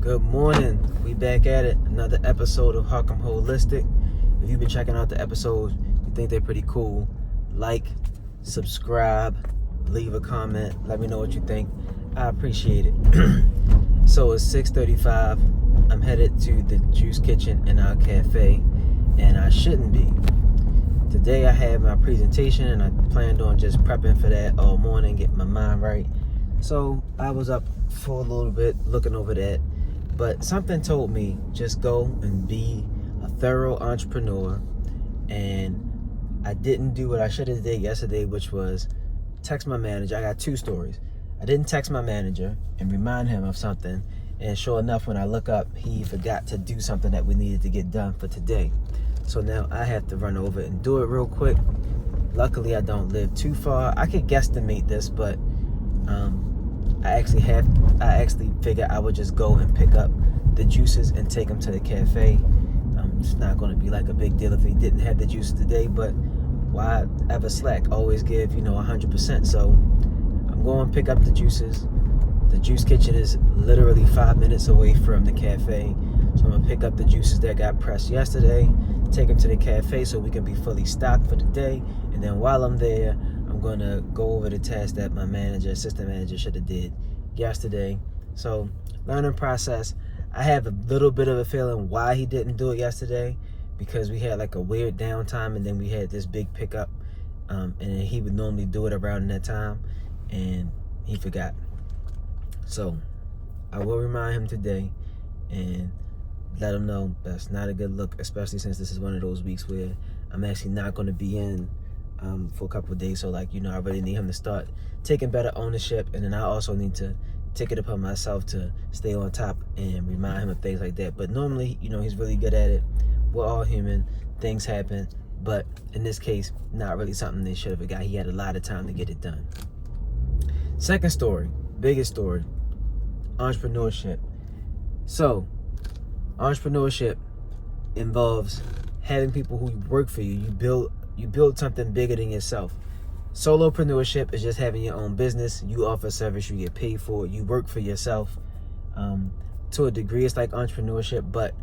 Good morning. We back at it. Another episode of Harkham Holistic. If you've been checking out the episodes, you think they're pretty cool, like, subscribe, leave a comment. Let me know what you think. I appreciate it. So it's 6:35. I'm headed to the Juice Kitchen in our cafe, and I shouldn't be. Today I had my presentation, and I planned on just prepping for that all morning, getting my mind right. So I was up for a little bit looking over that. But something told me just go and be a thorough entrepreneur, and I didn't do what I should have did yesterday, which was text my manager. I got two stories. I didn't text my manager and remind him of something, and sure enough, when I look up, he forgot to do something that we needed to get done for today. So now I have to run over and do it real quick. Luckily, I don't live too far. I could guesstimate this, but I actually figured I would just go and pick up the juices and take them to the cafe. It's not going to be like a big deal if he didn't have the juices today, but why ever slack? Always give 100%. So I'm going to pick up the juices. The Juice Kitchen is literally 5 minutes away from the cafe, so I'm going to pick up the juices that got pressed yesterday, take them to the cafe so we can be fully stocked for the day, and then while I'm there, I'm going to go over the task that my assistant manager should have did yesterday. So learning process. I have a little bit of a feeling why he didn't do it yesterday, because we had like a weird downtime, and then we had this big pickup, and he would normally do it around that time, and he forgot. So I will remind him today and let him know that's not a good look, especially since this is one of those weeks where I'm actually not going to be in for a couple of days. So I really need him to start taking better ownership, and then I also need to take it upon myself to stay on top and remind him of things like that. But normally, he's really good at it. We're all human, things happen, but in this case, not really something they should have forgot. He had a lot of time to get it done. Second story, biggest story, entrepreneurship. So entrepreneurship involves having people who work for you. You build something bigger than yourself. Solopreneurship is just having your own business. You offer service, you get paid for it, you work for yourself. To a degree, it's like entrepreneurship, but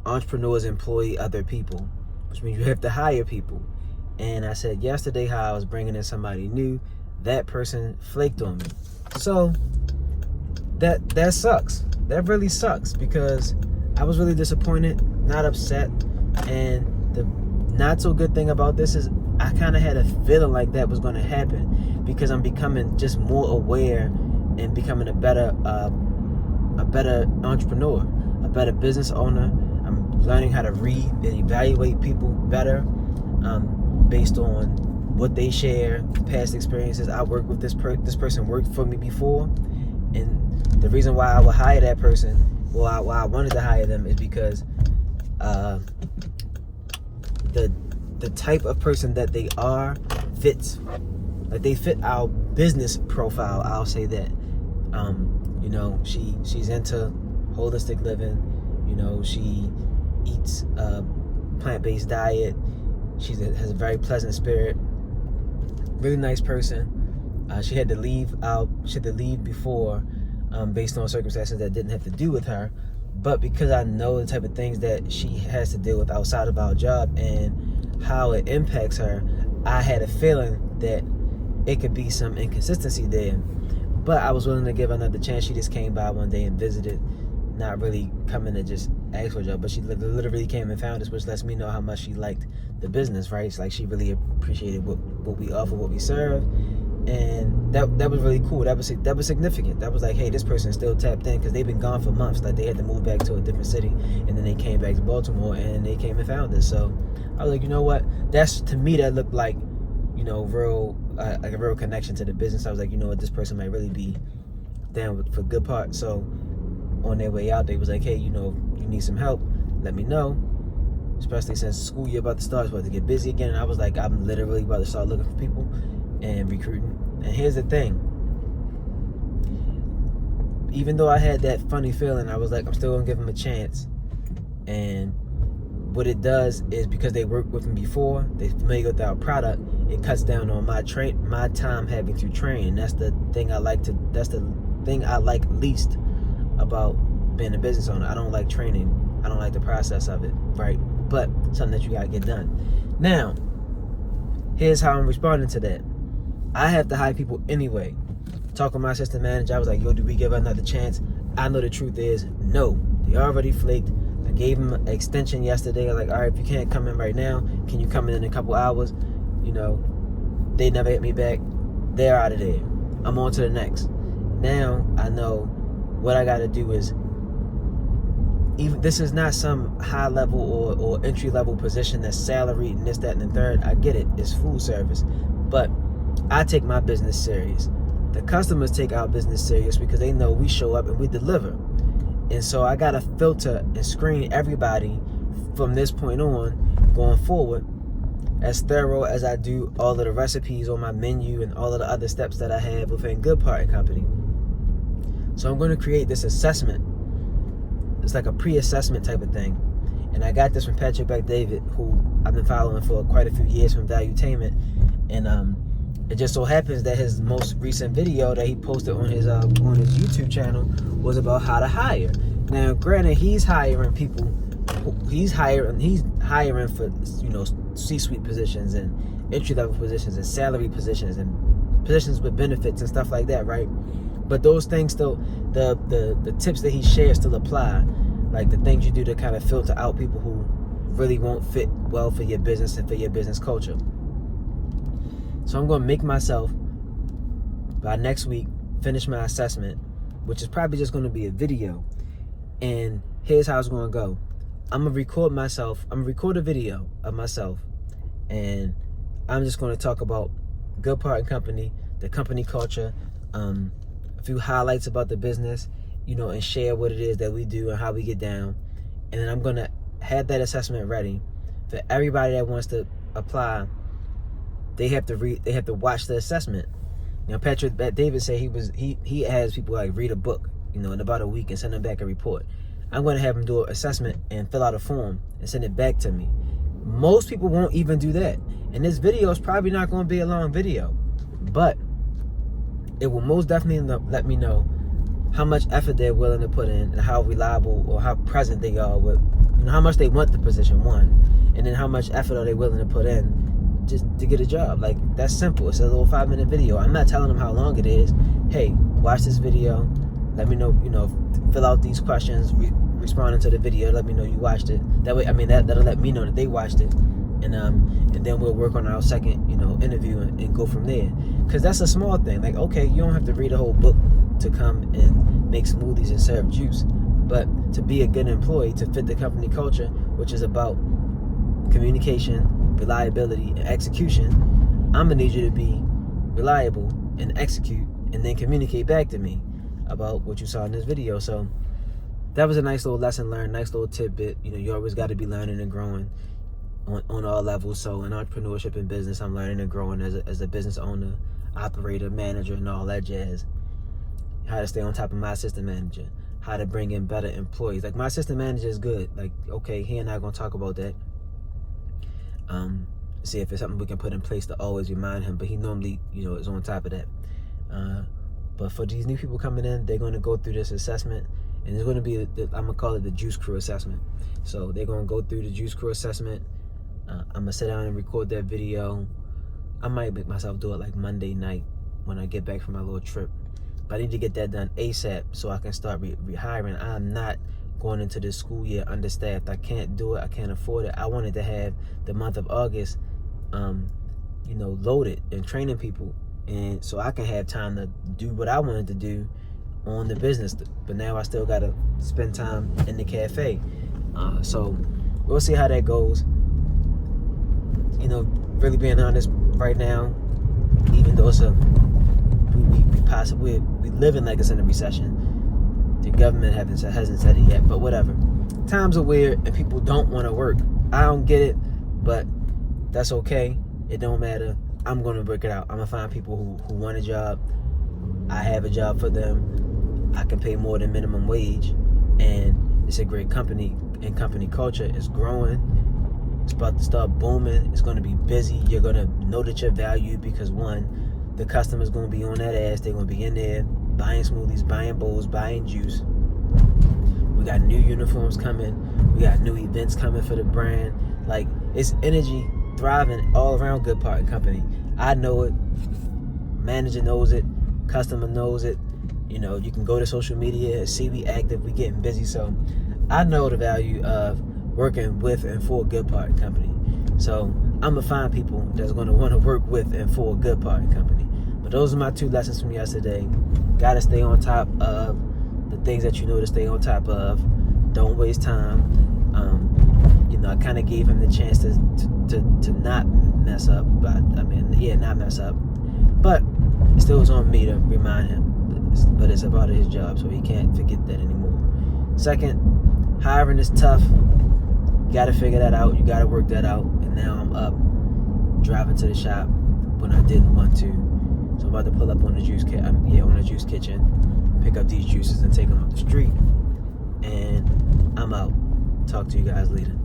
entrepreneurs employ other people, which means you have to hire people. And I said yesterday how I was bringing in somebody new. That person flaked on me. So that sucks. That really sucks, because I was really disappointed, not upset. And the not so good thing about this is I kind of had a feeling like that was going to happen, because I'm becoming just more aware and becoming a better entrepreneur, a better business owner. I'm learning how to read and evaluate people better based on what they share, past experiences. I work with this person worked for me before, and the reason why I would hire that person, why I wanted to hire them, is because the type of person that they are fits. Like, they fit our business profile, I'll say that. She's into holistic living. She eats a plant-based diet. She has a very pleasant spirit. Really nice person. She had to leave before based on circumstances that didn't have to do with her. But because I know the type of things that she has to deal with outside of our job and how it impacts her, I had a feeling that it could be some inconsistency there. But I was willing to give her another chance. She just came by one day and visited, not really coming to just ask for a job, but she literally came and found us, which lets me know how much she liked the business, right? It's like she really appreciated what we offer, what we serve. And that was really cool. That was significant. That was like, hey, this person is still tapped in, because they've been gone for months. Like, they had to move back to a different city, and then they came back to Baltimore, and they came and found us. So I was like, you know what? To me, that looked like, like a real connection to the business. I was like, you know what? This person might really be down for good part. So on their way out, they was like, hey, you need some help, let me know. Especially since school year about to start, it's about to get busy again. And I was like, I'm literally about to start looking for people and recruiting. And here's the thing, even though I had that funny feeling, I was like, I'm still gonna give them a chance. And what it does is, because they worked with me before, they familiar with our product, it cuts down on my time having to train. And that's the thing I like least about being a business owner. I don't like training. I don't like the process of it, right? But something that you gotta get done. Now, here's how I'm responding to that. I have to hire people anyway. Talk with my assistant manager, I was like, yo, do we give her another chance? I know the truth is, no. They already flaked. I gave him an extension yesterday. Like, all right, if you can't come in right now, can you come in a couple hours? You know, they never hit me back. They're out of there. I'm on to the next. Now I know what I got to do is, even this is not some high level or entry level position that's salaried and this, that, and the third. I get it. It's food service. But I take my business serious. The customers take our business serious because they know we show up and we deliver. And so I got to filter and screen everybody from this point on, going forward, as thorough as I do all of the recipes on my menu and all of the other steps that I have within Good Part Company. So I'm going to create this assessment. It's like a pre-assessment type of thing. And I got this from Patrick David, who I've been following for quite a few years from Valuetainment. And it just so happens that his most recent video that he posted on his YouTube channel was about how to hire. Now, granted, he's hiring people. He's hiring for, you know, C-suite positions and entry-level positions and salary positions and positions with benefits and stuff like that, right? But those things still, the tips that he shares still apply. Like the things you do to kind of filter out people who really won't fit well for your business and for your business culture. So I'm going to make myself, by next week, finish my assessment, which is probably just going to be a video. And here's how it's going to go. I'm going to record myself. I'm going to record a video of myself. And I'm just going to talk about Good Part Company, the company culture, a few highlights about the business, you know, and share what it is that we do and how we get down. And then I'm going to have that assessment ready for everybody that wants to apply. They have to watch the assessment. You know, Patrick David said he has people like read a book, you know, in about a week and send them back a report. I'm going to have them do an assessment and fill out a form and send it back to me. Most people won't even do that. And this video is probably not going to be a long video, but it will most definitely let me know how much effort they're willing to put in and how reliable or how present they are with, you know, how much they want the position, one, and then how much effort are they willing to put in just to get a job. Like, that's simple. It's a little 5-minute video. I'm not telling them how long it is. Hey, watch this video. Let me know, you know, fill out these questions, responding to the video. Let me know you watched it. That way, I mean, that'll let me know that they watched it. And then we'll work on our second, you know, interview and go from there. Because that's a small thing. Like, okay, you don't have to read a whole book to come and make smoothies and serve juice. But to be a good employee, to fit the company culture, which is about communication, reliability, and execution, I'm gonna need you to be reliable and execute and then communicate back to me about what you saw in this video. So that was a nice little lesson learned, nice little tidbit. You know, you always got to be learning and growing on all levels. So in entrepreneurship and business, I'm learning and growing as a business owner, operator, manager, and all that jazz. How to stay on top of my assistant manager, how to bring in better employees. Like, my assistant manager is good. Like, okay, he and I are gonna talk about that. See if it's something we can put in place to always remind him, but he normally, you know, is on top of that. But for these new people coming in, they're going to go through this assessment, and it's going to be, I'm going to call it the Juice Crew assessment. So they're going to go through the Juice Crew assessment. I'm going to sit down and record that video. I might make myself do it like Monday night when I get back from my little trip. But I need to get that done ASAP so I can start rehiring. I'm not going into this school year understaffed. I can't do it. I can't afford it. I wanted to have the month of August, you know, loaded and training people, and so I can have time to do what I wanted to do on the business. But now I still got to spend time in the cafe. So we'll see how that goes. You know, really being honest, right now, even though it's we living like it's in a recession. The government hasn't said it yet, but whatever. Times are weird and people don't want to work. I don't get it, but that's okay. It don't matter. I'm going to work it out. I'm going to find people who want a job. I have a job for them. I can pay more than minimum wage, and it's a great company, and company culture is growing. It's about to start booming. It's going to be busy. You're going to know that you're valued because, one, the customer's going to be on that ass. They're going to be in there buying smoothies, buying bowls, buying juice. got new uniforms coming. We got new events coming for the brand. Like, it's energy thriving all around Good Part Company. I know it. Manager knows it. Customer knows it. You know, you can go to social media, see we active, we getting busy. So I know the value of working with and for Good Part Company. So I'm gonna find people that's gonna want to work with and for Good Part Company. But those are my 2 lessons from yesterday. Gotta stay on top of the things that you know to stay on top of. Don't waste time. You know, I kind of gave him the chance to not mess up, but not mess up. But it still was on me to remind him. But it's a part of his job, so he can't forget that anymore. Second, hiring is tough. You gotta figure that out. You gotta work that out. And now I'm up driving to the shop when I didn't want to. So I'm about to pull up on the juice kitchen, pick up these juices and take them up the street. And I'm out. Talk to you guys later.